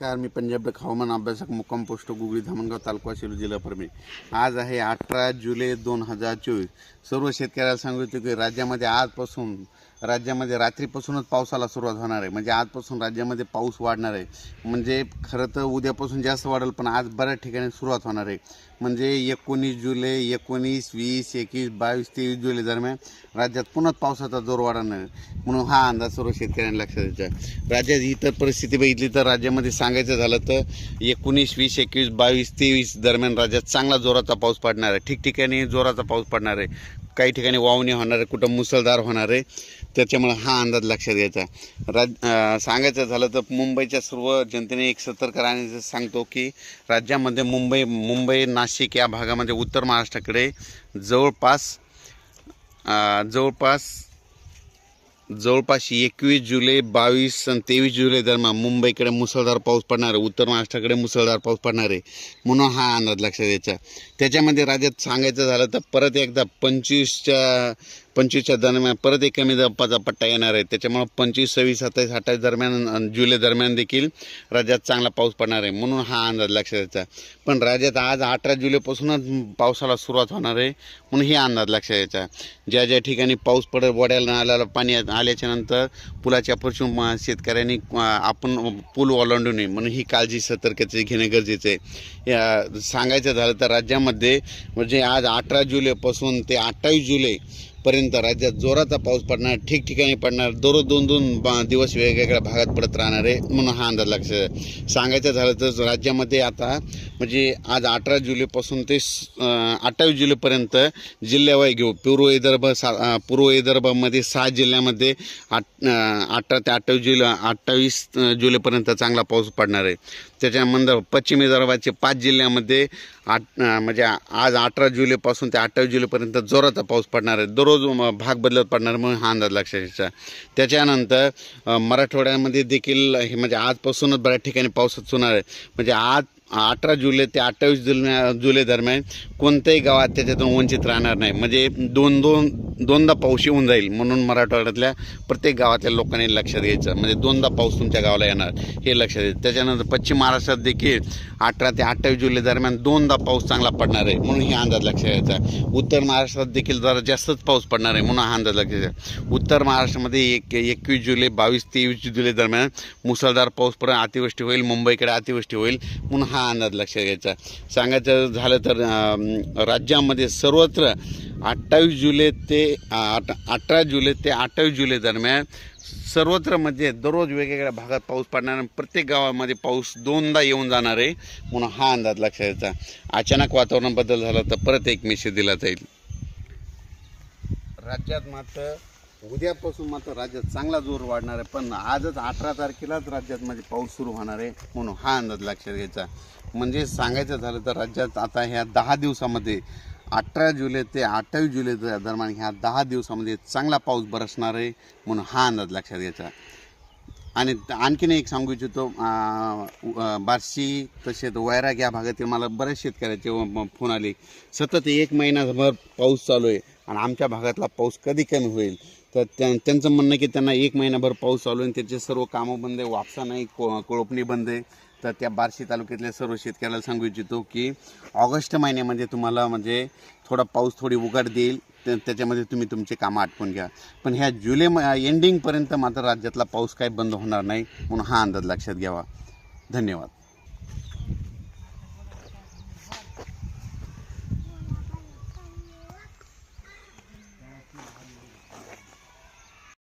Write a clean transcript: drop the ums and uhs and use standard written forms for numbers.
नमस्कार, मी पंजाब हवामान अभ्यासक मुक्काम पोस्ट गुगळी धामणगाव तालुका सेलू जिल्हा परभणी। आज आहे 18 जुलै 2024। सर्व शेतकऱ्याला सांगतो की राज्यामध्ये रात्रीपासूनच पावसाला सुरुवात होणार आहे। म्हणजे आजपासून राज्यामध्ये पाऊस वाढणार आहे। म्हणजे खरं तर उद्यापासून जास्त वाढेल, पण आज बऱ्याच ठिकाणी सुरुवात होणार आहे। म्हणजे 19 जुलै 19, 20, 21, 22, 23 जुलै दरम्यान राज्यात पुन्हा पावसाचा जोर वाढणार आहे, म्हणून हा अंदाज सर्व शेतकऱ्यांना लक्षात द्यायचा आहे। राज्यात इतर परिस्थिती बघितली तर राज्यामध्ये सांगायचं झालं तर 19, 20, 21, 22, 23 दरम्यान राज्यात चांगला जोराचा पाऊस पडणार आहे। ठिकठिकाणी जोराचा पाऊस पडणार आहे, काही ठिकाणी वावणी होणार आहे, कुठं मुसळधार होणार आहे। त्याच्यामुळे हा अंदाज लक्षात घ्यायचा। सांगायचं झालं तर मुंबईच्या सर्व जनतेने एक सतर्क राहण्याचं सांगतो की राज्यामध्ये मुंबई नाशिक या भागामध्ये उत्तर महाराष्ट्राकडे जवळपास 21 जुलै 22 आणि 23 जुलै दरम्यान मुंबईकडे मुसळधार पाऊस पडणार आहे, उत्तर महाराष्ट्राकडे मुसळधार पाऊस पडणार आहे, म्हणून हा अंदाज लक्षात द्यायचा। त्याच्यामध्ये राज्यात सांगायचं झालं तर परत एकदा 25च्या दरम्यान परत एक कमी दाबाचा पट्टा येणार आहे। त्याच्यामुळे 25, 26, 27, 28 दरम्यान जुलै दरम्यान देखील राज्यात चांगला पाऊस पडणार आहे, म्हणून हा अंदाज लक्षात द्यायचा। पण राज्यात आज 18 जुलैपासूनच पावसाला सुरुवात होणार आहे, म्हणून हे अंदाज लक्षात द्यायचा। ज्या ठिकाणी पाऊस पडेल, वड्याला नाल्याला पाणी आल्याच्या नंतर पुलाच्या फरशून शेतकऱ्यांनी आपण पूल ओलांडू नये, म्हणून ही काळजी सतर्कते घेणे गरजेचे आहे। सांगायचं झालं तर राज्यामध्ये म्हणजे आज 18 जुलैपासून ते 28 जुलै पर्यंत राज्यात जोराचा पाऊस पडणार, ठिकठिकाणी पडणार, दररोज 2-2 दिवस वेगवेगळ्या भागात पडत राहणार आहे, म्हणून हा अंदाज लक्षात। सांगायचं झालं तर राज्यामध्ये आता म्हणजे आज 18 जुलैपासून ते 28 जुलैपर्यंत जिल्ह्यावाई घेऊ पूर्व विदर्भामध्ये 6 जिल्ह्यामध्ये 18 ते 28 जुलैपर्यंत चांगला पाऊस पडणार आहे। त्याच्यानंतर पश्चिम विदर्भाचे 5 जिल्ह्यामध्ये म्हणजे आज 18 जुलैपासून ते 28 जुलैपर्यंत जोराचा पाऊस पडणार आहे, दररोज भाग बदलत पडणार, म्हणून हा अंदाज लक्षात घ्यायचा। त्याच्यानंतर मराठवाड्यामध्ये देखील हे म्हणजे आजपासूनच बऱ्याच ठिकाणी पाऊस होणार आहे। म्हणजे आज 18 जुलै ते 28 जुलै दरम्यान कोणत्याही गावात त्याच्यातून वंचित राहणार नाही। म्हणजे दोनदा पाऊस येऊन जाईल, म्हणून मराठवाड्यातल्या प्रत्येक गावातल्या लोकांनी लक्षात घ्यायचं। म्हणजे दोनदा पाऊस तुमच्या गावाला येणार हे लक्षात घ्यायचं। त्याच्यानंतर पश्चिम महाराष्ट्रात देखील 18 ते 28 जुलै दरम्यान दोनदा पाऊस चांगला पडणार आहे, म्हणून हे अंदाज लक्षात घ्यायचा। उत्तर महाराष्ट्रात देखील जरा जास्तच पाऊस पडणार आहे, म्हणून हा अंदाज लक्षात घ्यायचा। उत्तर महाराष्ट्रामध्ये 21 जुलै 22, 23 जुलै दरम्यान मुसळधार पाऊस पडेल, अतिवृष्टी होईल, मुंबईकडे अतिवृष्टी होईल, म्हणून हा अंदाज लक्षात घ्यायचा। सांगायचं झालं तर राज्यामध्ये सर्वत्र 18 जुलै ते 28 जुलै दरम्यान सर्वत्र म्हणजे दररोज वेगवेगळ्या भागात पाऊस पडणार, प्रत्येक गावामध्ये पाऊस दोनदा येऊन जाणार आहे, म्हणून हा अंदाज लक्षात घ्यायचा। अचानक वातावरण बदल झाला तर परत एक मेसेज दिला जाईल। राज्यात मात्र उद्यापासून राज्यात चांगला जोर वाढणार आहे, पण आजच 18 तारखेलाच राज्यात म्हणजे पाऊस सुरू होणार आहे, म्हणून हा अंदाज लक्षात घ्यायचा। म्हणजे सांगायचं झालं तर राज्यात आता ह्या 10 दिवसामध्ये 18 जुलै ते 28 जुलै दरम्यान ह्या 10 दिवसामध्ये चांगला पाऊस बरसणार आहे, म्हणून हा अंदाज लक्षात घ्यायचा। आणि आणखीन एक सांगू इच्छितो, बार्शी तसेच वैराग या भागातील मला बऱ्याच शेतकऱ्याचे फोन आले, सतत 1 महिनाभर पाऊस चालू आहे आणि आमच्या भागातला पाऊस कधी कमी होईल। तर त्यांचं म्हणणं की त्यांना 1 महिनाभर पाऊस चालू आहे, त्याचे सर्व कामं बंद आहे, वापसा नाही, कोळपणी बंद आहे। तर त्या बार्शी तालुक्यातल्या सर्व शेतकऱ्याला सांगू इच्छितो की ऑगस्ट महिन्यामध्ये तुम्हाला म्हणजे थोडा पाऊस थोडी उघड देईल, त्याच्यामध्ये तुम्ही तुमचे कामं आटपून घ्या। पण ह्या जुलै एंडिंगपर्यंत मात्र राज्यातला पाऊस काही बंद होणार नाही, म्हणून हा अंदाज लक्षात घ्यावा। धन्यवाद।